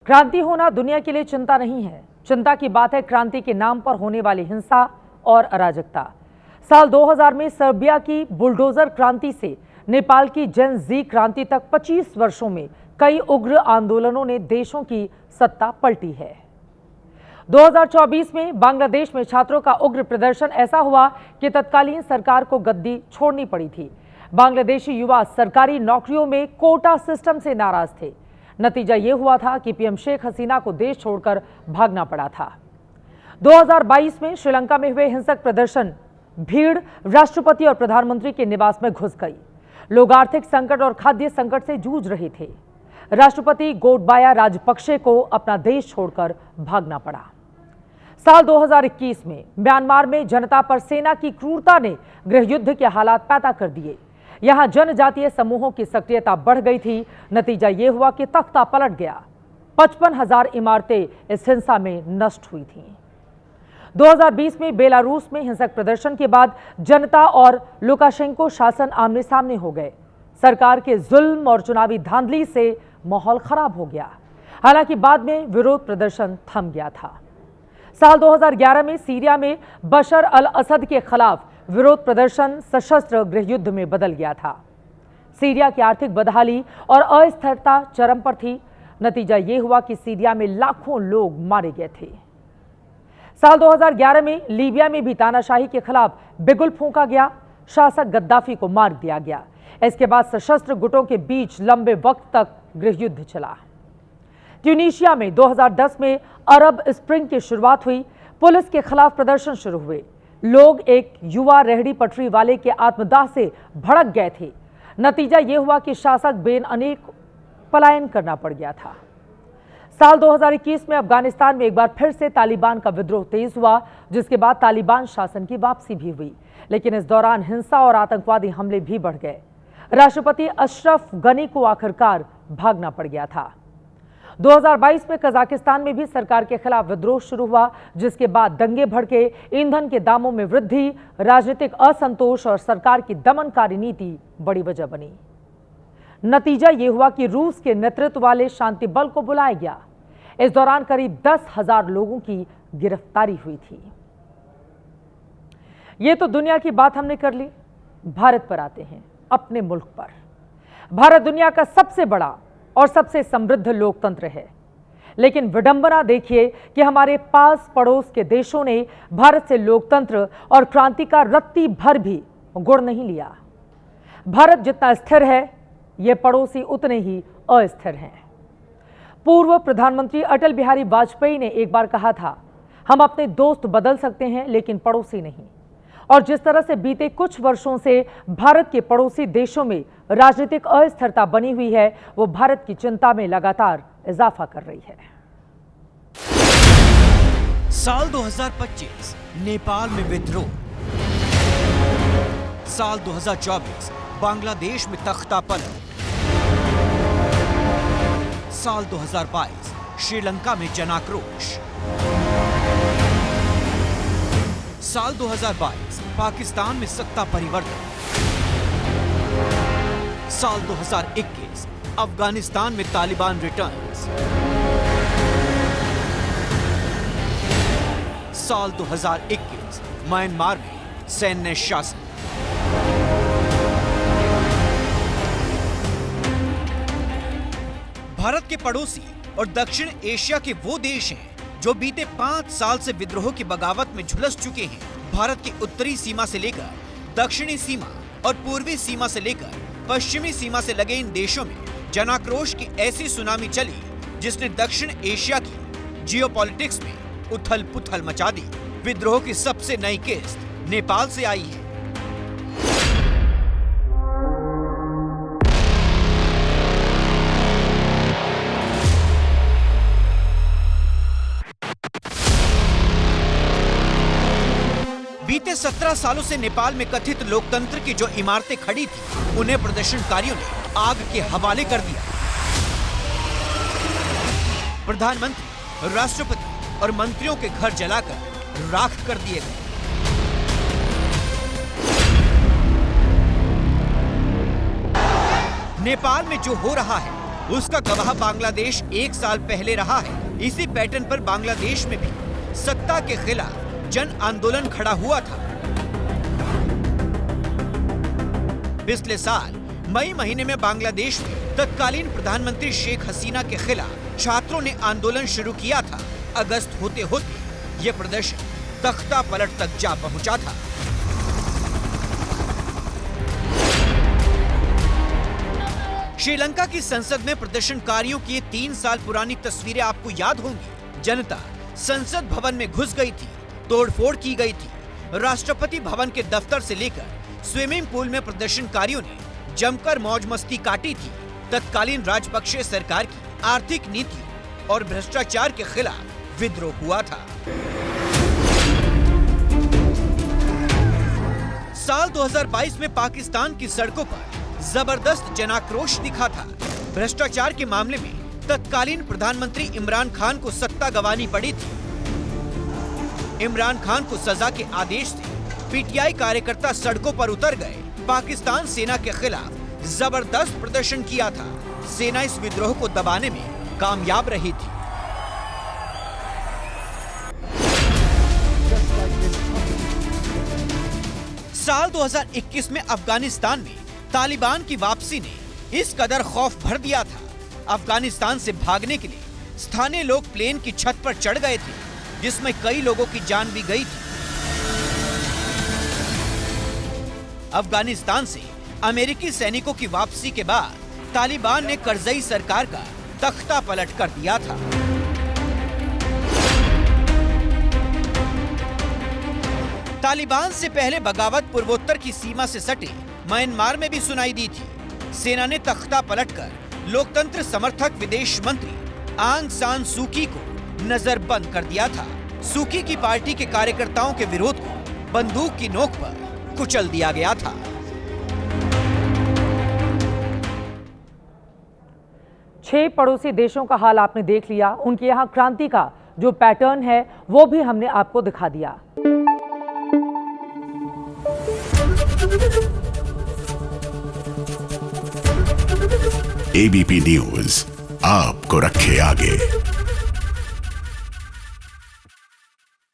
क्रांति होना दुनिया के लिए चिंता नहीं है। चिंता की बात है क्रांति के नाम पर होने वाली हिंसा और अराजकता। साल 2000 में सर्बिया की बुलडोजर क्रांति से नेपाल की जेन जी क्रांति तक 25 वर्षों में कई उग्र आंदोलनों ने देशों की सत्ता पलटी है। 2024 में बांग्लादेश में छात्रों का उग्र प्रदर्शन ऐसा हुआ कि तत्कालीन सरकार को गद्दी छोड़नी पड़ी थी। बांग्लादेशी युवा सरकारी नौकरियों में कोटा सिस्टम से नाराज थे। नतीजा ये हुआ था कि पीएम शेख हसीना को देश छोड़कर भागना पड़ा था। 2022 में श्रीलंका में हुए हिंसक प्रदर्शन भीड़ राष्ट्रपति और प्रधानमंत्री के निवास में घुस गई। लोग आर्थिक संकट और खाद्य संकट से जूझ रहे थे। राष्ट्रपति गोटबाया राजपक्षे को अपना देश छोड़कर भागना पड़ा। साल 2021 में म्यांमार में जनता पर सेना की क्रूरता ने गृहयुद्ध के हालात पैदा कर दिए। यहां जनजातीय समूहों की सक्रियता बढ़ गई थी। नतीजा यह हुआ कि तख्ता पलट गया। 55,000 इमारतें इस हिंसा में नष्ट हुई थीं। 2020 में बेलारूस में हिंसक प्रदर्शन के बाद जनता और लुकाशेंको शासन आमने सामने हो गए। सरकार के जुल्म और चुनावी धांधली से माहौल खराब हो गया। हालांकि बाद में विरोध प्रदर्शन थम गया था। साल 2011 में सीरिया में बशर अल असद के खिलाफ विरोध प्रदर्शन सशस्त्र गृहयुद्ध में बदल गया था। सीरिया की आर्थिक बदहाली और अस्थिरता चरम पर थी। नतीजा यह हुआ कि सीरिया में लाखों लोग मारे गए थे। साल 2011 में लीबिया में भी तानाशाही के खिलाफ बिगुल फूंका गया। शासक गद्दाफी को मार दिया गया। इसके बाद सशस्त्र गुटों के बीच लंबे वक्त तक गृहयुद्ध चला। ट्यूनीशिया में 2010 में अरब स्प्रिंग की शुरुआत हुई। पुलिस के खिलाफ प्रदर्शन शुरू हुए। लोग एक युवा रेहड़ी पटरी वाले के आत्मदाह से भड़क गए थे। नतीजा यह हुआ कि शासक बेन अनेक पलायन करना पड़ गया था। साल 2021 में अफगानिस्तान में एक बार फिर से तालिबान का विद्रोह तेज हुआ, जिसके बाद तालिबान शासन की वापसी भी हुई। लेकिन इस दौरान हिंसा और आतंकवादी हमले भी बढ़ गए। राष्ट्रपति अशरफ गनी को आखिरकार भागना पड़ गया था। 2022 में कजाकिस्तान में भी सरकार के खिलाफ विद्रोह शुरू हुआ, जिसके बाद दंगे भड़के। ईंधन के दामों में वृद्धि, राजनीतिक असंतोष और सरकार की दमनकारी नीति बड़ी वजह बनी। नतीजा यह हुआ कि रूस के नेतृत्व वाले शांति बल को बुलाया गया। इस दौरान करीब 10,000 लोगों की गिरफ्तारी हुई थी। यह तो दुनिया की बात हमने कर ली। भारत पर आते हैं, अपने मुल्क पर। भारत दुनिया का सबसे बड़ा और सबसे समृद्ध लोकतंत्र है। लेकिन विडंबना देखिए कि हमारे पास पड़ोस के देशों ने भारत से लोकतंत्र और क्रांति का रत्ती भर भी गुण नहीं लिया। भारत जितना स्थिर है, ये पड़ोसी उतने ही अस्थिर हैं। पूर्व प्रधानमंत्री अटल बिहारी वाजपेयी ने एक बार कहा था, हम अपने दोस्त बदल सकते हैं लेकिन पड़ोसी नहीं। और जिस तरह से बीते कुछ वर्षों से भारत के पड़ोसी देशों में राजनीतिक अस्थिरता बनी हुई है, वो भारत की चिंता में लगातार इजाफा कर रही है। साल 2025 नेपाल में विद्रोह। साल 2024 बांग्लादेश में तख्ता पलट। साल 2022 श्रीलंका में जनाक्रोश। साल 2022 पाकिस्तान में सत्ता परिवर्तन। साल 2021 अफगानिस्तान में तालिबान रिटर्न्स। साल 2021 म्यांमार में सैन्य शासन। भारत के पड़ोसी और दक्षिण एशिया के वो देश हैं जो बीते 5 साल से विद्रोह की बगावत में झुलस चुके हैं। भारत की उत्तरी सीमा से लेकर दक्षिणी सीमा और पूर्वी सीमा से लेकर पश्चिमी सीमा से लगे इन देशों में जनाक्रोश की ऐसी सुनामी चली जिसने दक्षिण एशिया की जियोपॉलिटिक्स में उथल पुथल मचा दी। विद्रोह की सबसे नई किस्त नेपाल से आई है। बीते 17 सालों से नेपाल में कथित लोकतंत्र की जो इमारतें खड़ी थी, उन्हें प्रदर्शनकारियों ने आग के हवाले कर दिया। प्रधानमंत्री, राष्ट्रपति और मंत्रियों के घर जलाकर राख कर दिए गए। नेपाल में जो हो रहा है उसका गवाह बांग्लादेश 1 साल पहले रहा है। इसी पैटर्न पर बांग्लादेश में भी सत्ता के खिलाफ जन आंदोलन खड़ा हुआ था। पिछले साल मई महीने में बांग्लादेश में तत्कालीन प्रधानमंत्री शेख हसीना के खिलाफ छात्रों ने आंदोलन शुरू किया था। अगस्त होते होते ये प्रदर्शन तख्ता पलट तक जा पहुंचा था। श्रीलंका की संसद में प्रदर्शनकारियों की ये 3 साल पुरानी तस्वीरें आपको याद होंगी। जनता संसद भवन में घुस गई थी, तोड़फोड़ की गई थी। राष्ट्रपति भवन के दफ्तर से लेकर स्विमिंग पूल में प्रदर्शनकारियों ने जमकर मौज मस्ती काटी थी। तत्कालीन राजपक्षे सरकार की आर्थिक नीति और भ्रष्टाचार के खिलाफ विद्रोह हुआ था। साल 2022 में पाकिस्तान की सड़कों पर जबरदस्त जनाक्रोश दिखा था। भ्रष्टाचार के मामले में तत्कालीन प्रधानमंत्री इमरान खान को सत्ता गंवानी पड़ी थी। इमरान खान को सजा के आदेश से पीटीआई कार्यकर्ता सड़कों पर उतर गए। पाकिस्तान सेना के खिलाफ जबरदस्त प्रदर्शन किया था। सेना इस विद्रोह को दबाने में कामयाब रही थी। साल 2021 में अफगानिस्तान में तालिबान की वापसी ने इस कदर खौफ भर दिया था। अफगानिस्तान से भागने के लिए स्थानीय लोग प्लेन की छत पर चढ़ गए थे, जिसमें कई लोगों की जान भी गई थी। अफगानिस्तान से अमेरिकी सैनिकों की वापसी के बाद तालिबान ने करजई सरकार का तख्ता पलट कर दिया था। तालिबान से पहले बगावत पूर्वोत्तर की सीमा से सटे म्यांमार में भी सुनाई दी थी। सेना ने तख्ता पलटकर लोकतंत्र समर्थक विदेश मंत्री आंग सान सूकी को नजरबंद कर दिया था। सूकी की पार्टी के कार्यकर्ताओं के विरोध को बंदूक की नोक पर कुचल दिया गया था। छह पड़ोसी देशों का हाल आपने देख लिया। उनके यहाँ क्रांति का जो पैटर्न है वो भी हमने आपको दिखा दिया। एबीपी न्यूज आपको रखे आगे।